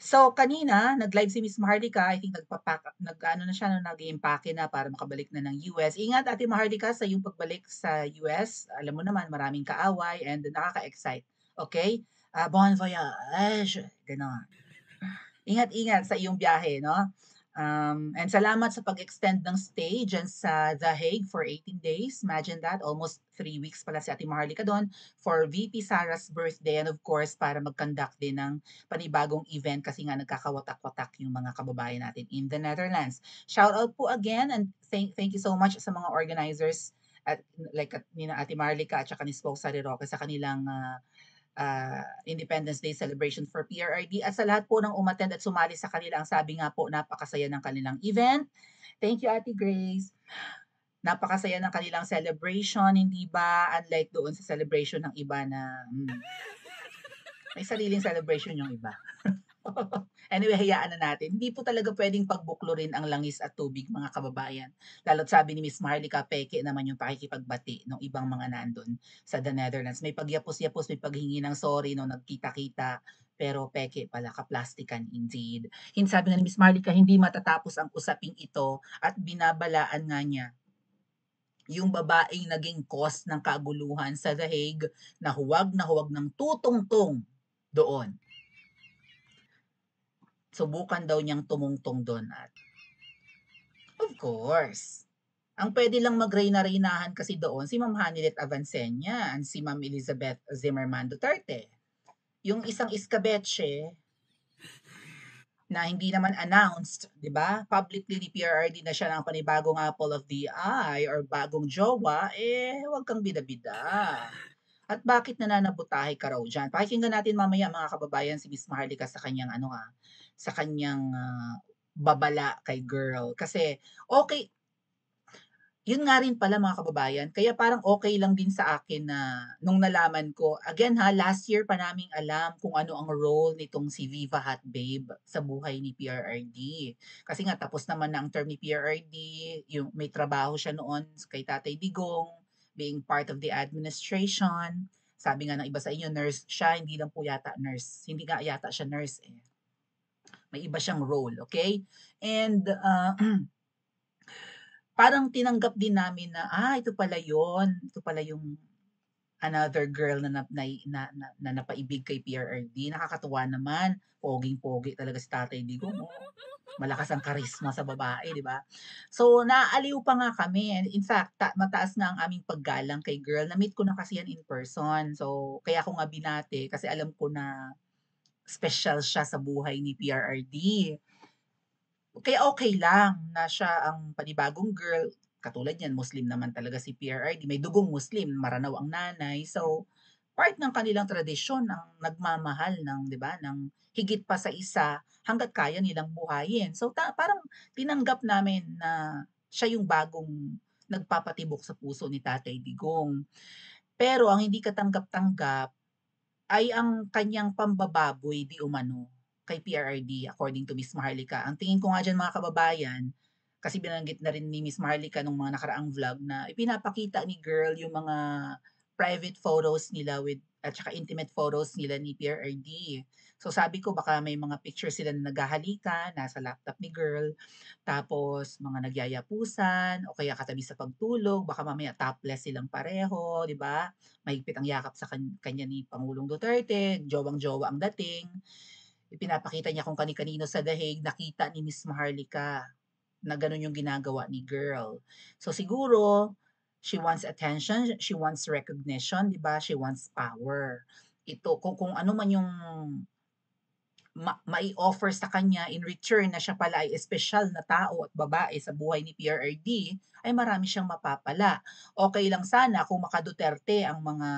So kanina nag-live si Miss Maharlika, I think nag-ano na siya, no, nag-iimpake na para makabalik na ng US. Ingat Ate Maharlika sa iyong pagbalik sa US. Alam mo naman maraming kaaway and nakaka-excite. Okay? Bon voyage. Ganon. Ingat-ingat sa iyong biyahe, no? And salamat sa pag-extend ng stay dyan sa The Hague for 18 days. Imagine that, almost 3 weeks pala si Ate Maharlika doon for VP Sarah's birthday and of course para mag-conduct din ng panibagong event kasi nga nagkakawatak-watak yung mga kababayan natin in the Netherlands. Shout out po again and thank you so much sa mga organizers at like ni na Ate Maharlika at saka ni Spoke Sari Roque sa kanilang Independence Day celebration for PRRD at sa lahat po ng umattend at sumali sa kanila. Ang sabi nga po, napakasaya ng kanilang event. Thank you, Ate Grace. Napakasaya ng kanilang celebration, hindi ba? Unlike doon sa celebration ng iba na may sariling celebration yung iba. Anyway, hayaan na natin. Hindi po talaga pwedeng pagbuklurin ang langis at tubig, mga kababayan. Lalo't sabi ni Miss Maharlika, peke naman yung pakikipagbati ng ibang mga nandun sa the Netherlands. May pagyapos-yapos, may paghingi ng sorry, no, nagkita-kita, pero peke pala, kaplastikan indeed. Sabi nga ni Miss Maharlika, hindi matatapos ang usaping ito at binabalaan nga niya yung babaeng naging cause ng kaguluhan sa The Hague na huwag ng tutungtong doon. Subukan daw niyang tumungtong doon at of course, ang pwede lang magreyna-reynahan kasi doon si Ma'am Hanilet Avancenia and si Ma'am Elizabeth Zimmerman Duterte. Yung isang iskabetche na hindi naman announced, di ba? Publicly ni PRRD na siya ng panibagong apple of the eye or bagong jowa, huwag kang bida-bida. At bakit nananabutahe ka raw dyan? Pakikinggan natin mamaya mga kababayan si Miss Maharlika sa kanyang sa kanyang babala kay girl. Kasi okay, yun nga rin pala mga kababayan, kaya parang okay lang din sa akin na nung nalaman ko, again ha, last year pa naming alam kung ano ang role nitong si Viva Hot Babe sa buhay ni PRRD. Kasi nga tapos naman na ang term ni PRRD, yung may trabaho siya noon kay Tatay Digong, being part of the administration. Sabi nga ng iba sa inyo, nurse siya, hindi lang po yata nurse. Hindi nga yata siya nurse eh. May iba siyang role, okay? And parang tinanggap din namin na, ito pala yon, ito pala yung another girl na napaibig kay PRRD. Nakakatuwa naman. Poging-pogi talaga si Tatay Digong. Oh. Malakas ang karisma sa babae, di ba? So, naaaliw pa nga kami. In fact, mataas nga ang aming paggalang kay girl. Na-meet ko na kasi yan in person. So, kaya ako nga binate kasi alam ko na special siya sa buhay ni PRRD. Kaya okay lang na siya ang panibagong girl. Katulad niyan, Muslim naman talaga si PRRD. May dugong Muslim, Maranaw ang nanay. So, part ng kanilang tradisyon ang nagmamahal ng, 'di ba, ng higit pa sa isa hangga't kaya nilang buhayin. So, parang tinanggap namin na siya yung bagong nagpapatibok sa puso ni Tatay Digong. Pero ang hindi katanggap-tanggap ay ang kanyang pambababoy di umano kay PRRD according to Miss Maharlika. Ang tingin ko nga diyan mga kababayan, kasi binanggit na rin ni Miss Maharlika nung mga nakaraang vlog na ipinapakita ni girl yung mga private photos nila with at saka intimate photos nila ni PRRD. So sabi ko baka may mga pictures sila na naghahalikan, nasa laptop ni girl, tapos mga nagyayapusan o kaya katabi sa pagtulog, baka mamaya topless silang pareho, di ba? Mahigpit ang yakap sa kanya ni Pangulong Duterte, jowang-jowa ang dating. Ipinapakita niya kung kani-kanino sa dahig, nakita ni Miss Maharlika na ganun yung ginagawa ni girl. So siguro, she wants attention, she wants recognition, di ba? She wants power. Ito, kung ano man yung mai-offer sa kanya in return na siya pala ay espesyal na tao at babae sa buhay ni PRRD, ay marami siyang mapapala. Okay lang sana kung maka-Duterte ang mga,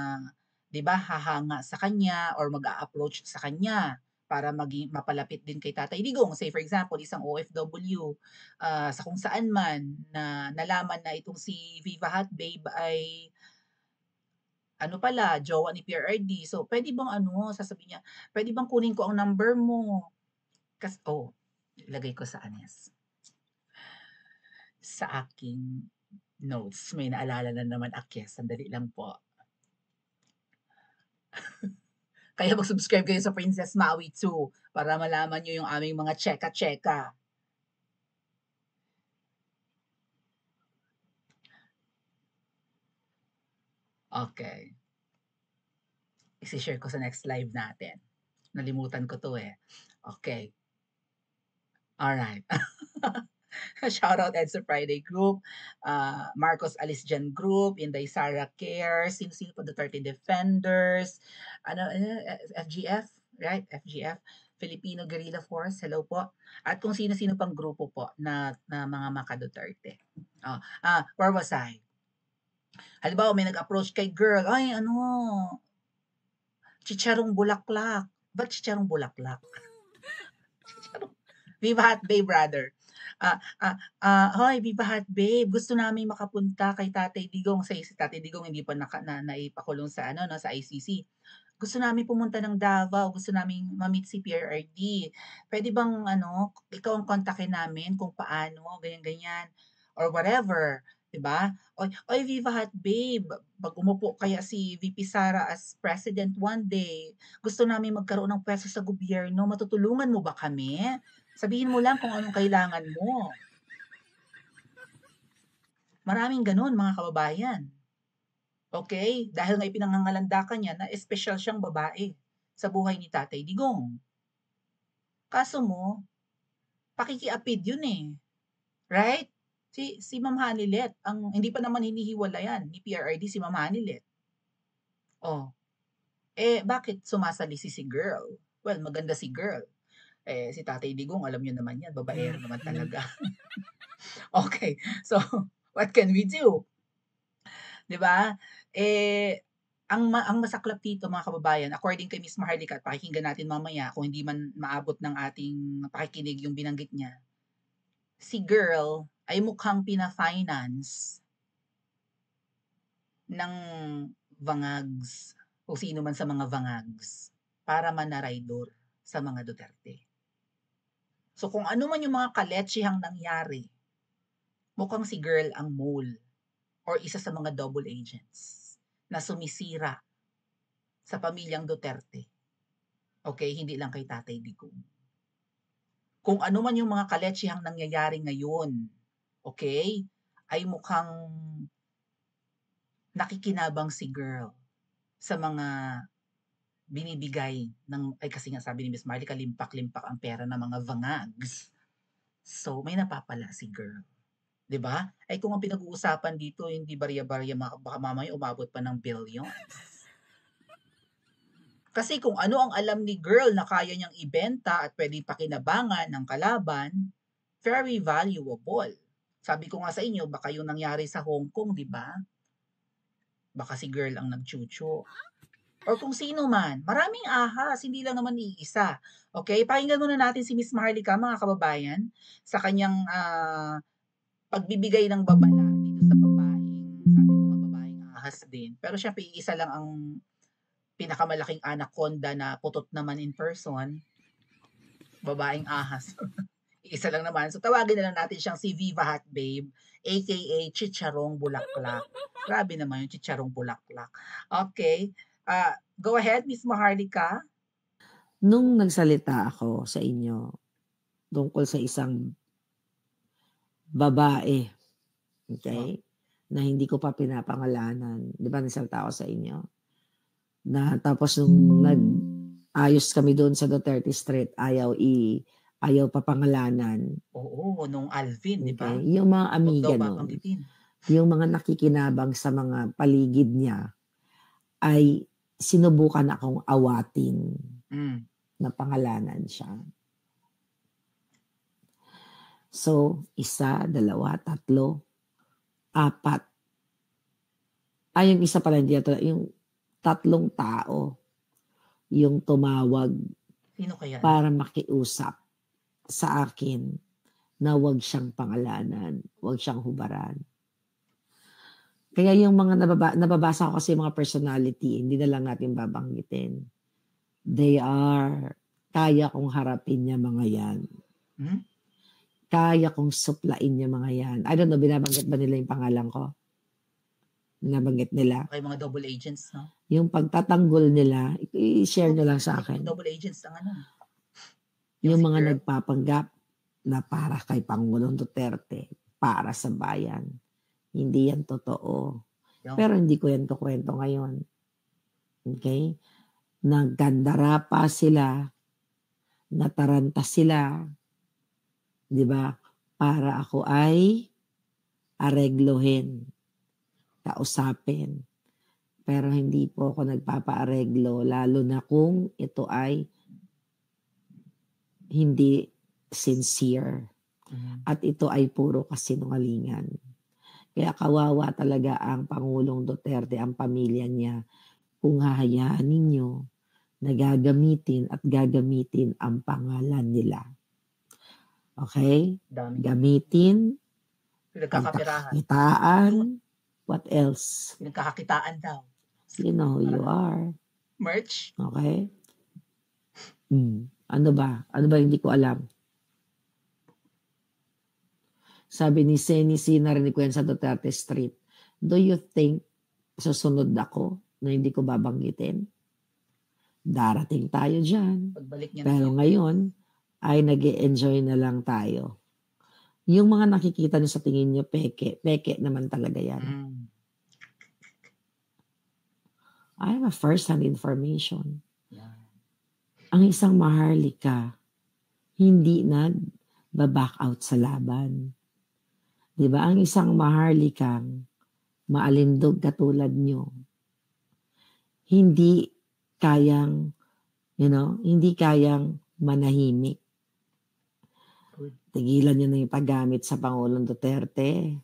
'di ba, hahanga sa kanya or mag-a-approach sa kanya para maging mapalapit din kay Tatay Digong. Say for example, isang OFW sa kung saan man na nalaman na itong si Viva Hot Babe ay ano pala, jowa ni PRRD. So, pwede bang sasabihin niya, pwede bang kunin ko ang number mo? Ilagay ko sa sa aking notes. May naalala na naman, Akes. Sandali lang po. Kaya mag-subscribe kayo sa Princess Maui 2 para malaman nyo yung aming mga cheka-cheka. Okay. Isi-share ko sa next live natin. Nalimutan ko to eh. Okay. Alright. Shoutout EDSA Friday Group, Marcos Alisjan Group, Inday Sara Cares, sino-sino pa, Duterte Defenders, FGF, right? FGF, Filipino Guerrilla Force, hello po. At kung sino-sino pang grupo po na mga Maka Duterte. Where was I? Halimbawa, may nag-approach kay girl, ay ano, chicharong bulaklak. Ba't chicharong bulaklak? Viva Hot Babe, brother. Hoy, Viva Hot Babe, gusto namin makapunta kay Tatay Digong. Si Tatay Digong hindi pa naipakulong sa sa ICC. Gusto namin pumunta ng Davao, gusto namin ma-meet si PRRD. Pwede bang ikaw ang kontakin namin kung paano, ganyan-ganyan or whatever, 'di ba? Oy, Viva Hot Babe, pag umupo kaya si VP Sara as president one day, gusto namin magkaroon ng pwesto sa gobyerno, matutulungan mo ba kami? Sabihin mo lang kung anong kailangan mo. Maraming ganun, mga kababayan. Okay? Dahil nga ipinangangalandakan niya na espesyal siyang babae sa buhay ni Tatay Digong. Kaso mo, pakikiapid yun eh. Right? Si Ma'am Hanilet, hindi pa naman hinihiwalayan ni PRRD si Ma'am Hanilet. Bakit sumasalisi si girl? Well, maganda si girl. Si Tatay Digong, alam niyo naman yan, babaero naman talaga. Okay, so what can we do? 'Di ba? Ang masaklap dito, mga kababayan, according kay Miss Maharlika, at pakikinggan natin mamaya kung hindi man maabot ng ating pakikinig yung binanggit niya, si girl ay mukhang pina-finance ng vangags o sino man sa mga vangags para manaraydor sa mga Duterte. So kung ano man yung mga kaletsihang nangyari, mukhang si girl ang mole or isa sa mga double agents na sumisira sa pamilyang Duterte. Okay, hindi lang kay Tatay Digong. Kung ano man yung mga kaletsihang nangyayari ngayon, okay, ay mukhang nakikinabang si girl sa mga binibigay kasi nga sabi ni Miss Marley, kalimpak-limpak ang pera ng mga vangags. So, may napapala si girl. 'Di ba? Ay kung ang pinag-uusapan dito hindi barya-barya, baka mamaya umabot pa ng billions. Kasi kung ano ang alam ni girl na kaya niyang ibenta at pwedeng pakinabangan ng kalaban, very valuable. Sabi ko nga sa inyo, baka yung nangyari sa Hong Kong, 'di ba? Baka si girl ang nagchuchu. Or kung sino man, maraming ahas, hindi lang naman iisa. Okay? Pakinggan muna natin si Miss Maharlika, mga kababayan, sa kanyang pagbibigay ng babala dito sa babaeng, sabi ko nga babaeng ahas din. Pero syempre, isa lang ang pinakamalaking anaconda na putot naman in person, babaeng ahas. Isa lang naman. So tawagin na lang natin siyang si Viva Hot Babe, aka Chicharong Bulaklak. Grabe naman yung Chicharong Bulaklak. Okay. Go ahead, Miss Maharlika. Nung nagsalita ako sa inyo tungkol sa isang babae, okay, na hindi ko pa pinapangalanan, di ba nagsalita ako sa inyo? Na tapos nung nag-ayos kami doon sa Duterte Street, ayaw papangalanan. Oo, nung Alvin, di ba? Okay? Yung mga amiga nun, yung mga nakikinabang sa mga paligid niya, ay sinubukan akong awatin na pangalanan siya. So, 1, 2, 3, 4. Yung isa pala hindi ito, yung 3 tao yung tumawag. Sino kaya? Para makiusap sa akin na wag siyang pangalanan, wag siyang hubaran. Kaya yung mga nababasa ko kasi mga personality, hindi na lang natin babanggitin. Kaya kong harapin niya mga yan. Kaya kong suplain niya mga yan. I don't know, binabanggit ba nila yung pangalan ko? nabanggit nila. Okay, mga double agents, no? Yung pagtatanggol nila, i-share nyo lang sa Hindi akin. double agents ang ano. Yung si mga girl. nagpapanggap na para kay Pangulong Duterte, para sa bayan. Hindi yan totoo. Pero hindi ko yan kukwento ngayon. Okay? Nagkandara pa sila, nataranta sila, di ba? Para ako ay areglohin, kausapin. Pero hindi po ako nagpapaareglo, lalo na kung ito ay hindi sincere. At ito ay puro kasinungalingan. Kaya kawawa talaga ang Pangulong Duterte, ang pamilya niya, kung hahayaan ninyo na gagamitin at gagamitin ang pangalan nila. Okay? Gamitin, pagkakakitaan, what else? Pinagkakakitaan daw. You know who you are. Merch? Okay? Ano ba? Ano ba hindi ko alam? Sabi ni Senisi, narinig ko yan sa Duterte Street. Do you think susunod ako na hindi ko babanggitin? Darating tayo dyan. Pero ngayon, ay nag-e-enjoy na lang tayo. Yung mga nakikita nyo sa tingin nyo, peke naman talaga yan. I have a first-hand information. Ang isang Maharlika, hindi nag-back out sa laban. Diba? Ang isang Maharlikang maalindog katulad nyo, hindi kayang, hindi kayang manahimik. Tigilan nyo na yung paggamit sa Pangulong Duterte.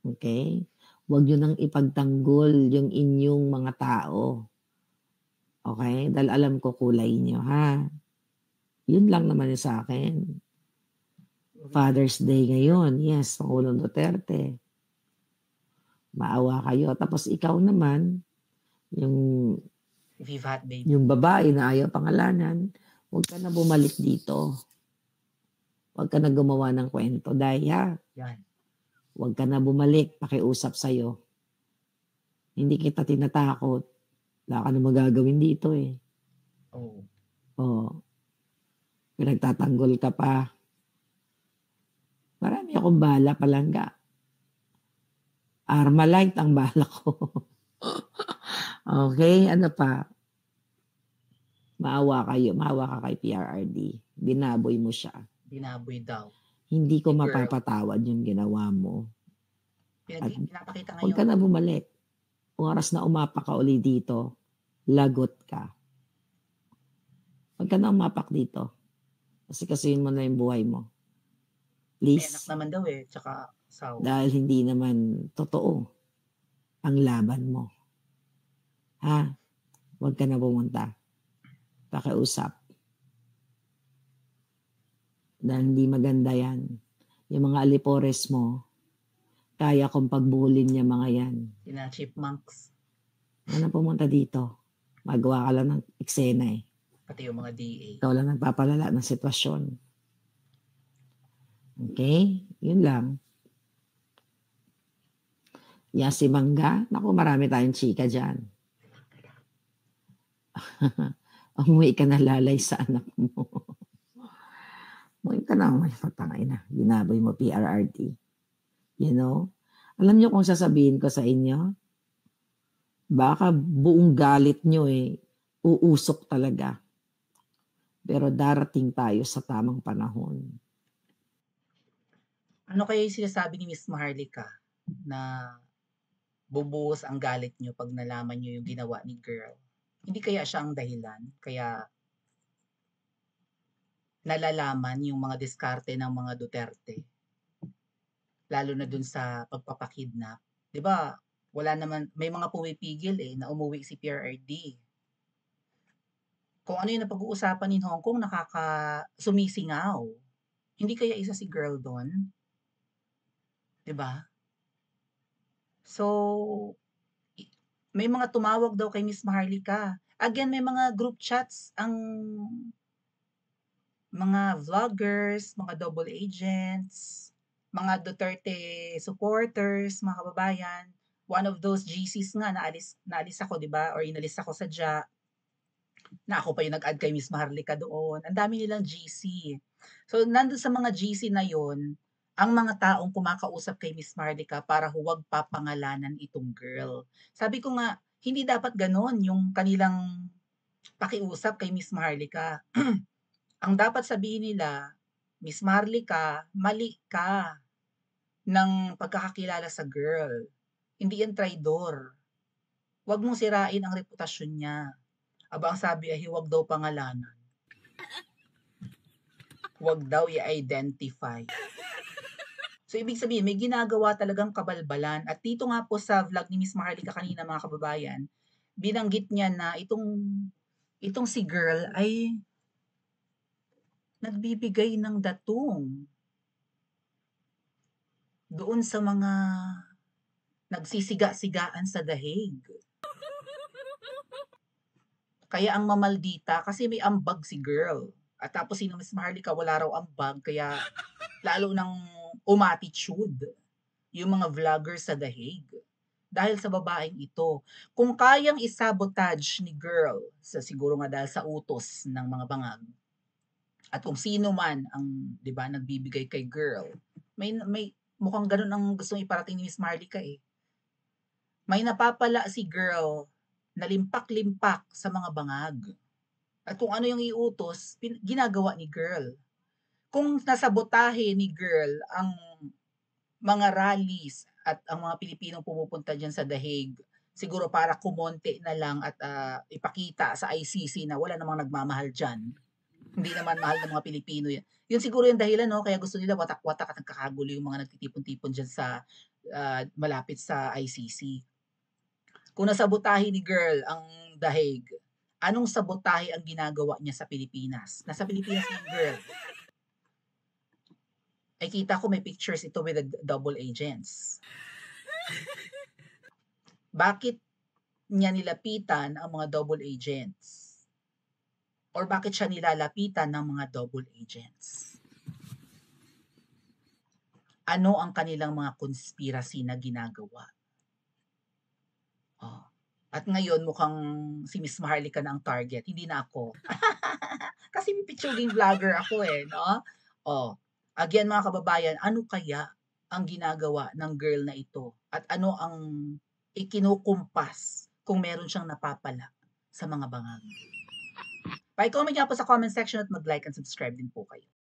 Okay? Huwag nyo nang ipagtanggol yung inyong mga tao. Okay? Dahil alam ko kulay nyo, ha? Yun lang naman yung sa akin. Father's Day ngayon. Yes, Pangulong Duterte. Maawa kayo. Tapos ikaw naman, yung babae na ayaw pangalanan, huwag ka na bumalik dito. Huwag ka na gumawa ng kwento. Dahil huwag ka na bumalik. Pakiusap sa'yo. Hindi kita tinatakot. Wala ka na magagawin dito eh. Pinagtatanggol ka pa. Marami akong bala palangga. Armalite ang bala ko. Okay, ano pa? Maawa ka kay PRRD. Binaboy mo siya. Binaboy daw. Hindi ko mapapatawad yung ginawa mo. Pinapakita ngayon. Huwag ka na bumalik. Oras na umapak ka uli dito, lagot ka. Huwag ka na umapak dito. Kasi mo na yung buhay mo. Please. May anak naman daw eh, tsaka sawa. Dahil hindi naman totoo ang laban mo. Ha? Huwag ka na pumunta. Pakiusap. Dahil hindi maganda yan. Yung mga alipores mo, kaya kong pagbulin niya mga yan. Chipmunks. Ano pumunta dito? Magawa ka lang ng eksena eh. Pati yung mga DA. Ikaw lang nagpapalala ng sitwasyon. Okay? Yun lang. Si Mangga. Naku, marami tayong chika dyan. Umuwi ka na lalay sa anak mo. Umuwi ka na, may patangay na. Binaboy mo PRRD. Alam nyo kung sasabihin ko sa inyo? Baka buong galit nyo uusok talaga. Pero darating tayo sa tamang panahon. Ano kaya yung sinasabi ni Miss Maharlika na bubuhos ang galit nyo pag nalaman nyo yung ginawa ni girl? Hindi kaya siya ang dahilan? Kaya nalalaman yung mga diskarte ng mga Duterte? Lalo na dun sa pagpapakidnap. Diba, wala naman, may mga pumipigil na umuwi si PRRD. Kung ano yung napag-uusapan in Hong Kong, sumisingaw. Hindi kaya isa si girl doon? Diba? So, may mga tumawag daw kay Miss Maharlika. Again, may mga group chats ang mga vloggers, mga double agents, mga Duterte supporters, mga kababayan. one of those GCs nga naalis ako 'di ba or inalis ako sadya, na ako pa yung nag-add kay Miss Maharlika doon, ang dami nilang GC. So nandun sa mga GC na yun, ang mga taong kumakausap kay Miss Maharlika para huwag papangalanan itong girl. Sabi ko nga, hindi dapat gano'n yung kanilang pakiusap kay Miss Maharlika. Ang dapat sabihin nila, "Miss Maharlika, mali ka ng pagkakakilala sa girl. Hindi yan traidor. Huwag mong sirain ang reputasyon niya." Aba, ang sabi ay huwag daw pangalanan. Huwag daw i-identify. So, ibig sabihin, may ginagawa talagang kabalbalan. At dito nga po sa vlog ni Miss Maharlika kanina mga kababayan, binanggit niya na itong si girl ay nagbibigay ng datong doon sa mga nagsisiga-sigaan sa dahig. Kaya ang mamaldita kasi may ambag si girl. At tapos si Miss Maharlika wala raw ambag kaya lalo nang umattitude yung mga vlogger sa dahig. Dahil sa babaeng ito. Kung kayang isabotage ni girl, siguro nga dahil sa utos ng mga bangag, at kung sino man ang, 'di ba, nagbibigay kay girl, may mukhang ganun ang gustong iparating ni Miss Maharlika eh. May napapala si girl na limpak-limpak sa mga bangag. At kung ano yung iutos, ginagawa ni girl. Kung nasabotahe ni girl ang mga rallies at ang mga Pilipinong pumupunta diyan sa dahig, siguro para kumonte na lang at ipakita sa ICC na wala namang nagmamahal diyan. Hindi naman mahal ng mga Pilipino yan. Yun siguro yung dahilan 'no, kaya gusto nila watak-watak at nagkakagulo yung mga nagtitipon-tipon diyan sa malapit sa ICC. Kung nasabotahe ni girl ang dahig, anong sabotahe ang ginagawa niya sa Pilipinas? Nasa Pilipinas yung girl. Ay kita ko may pictures ito with the double agents. Bakit niya nilapitan ang mga double agents? Or bakit siya nilalapitan ng mga double agents? Ano ang kanilang mga conspiracy na ginagawa? Oh. At ngayon mukhang si Miss Maharlika na ang target, hindi na ako. Kasi pipitsuging vlogger ako eh, no? Oh. Again mga kababayan, ano kaya ang ginagawa ng girl na ito? At ano ang ikinukumpas kung meron siyang napapala sa mga bangag? Pa-comment niyo po sa comment section at mag-like and subscribe din po kayo.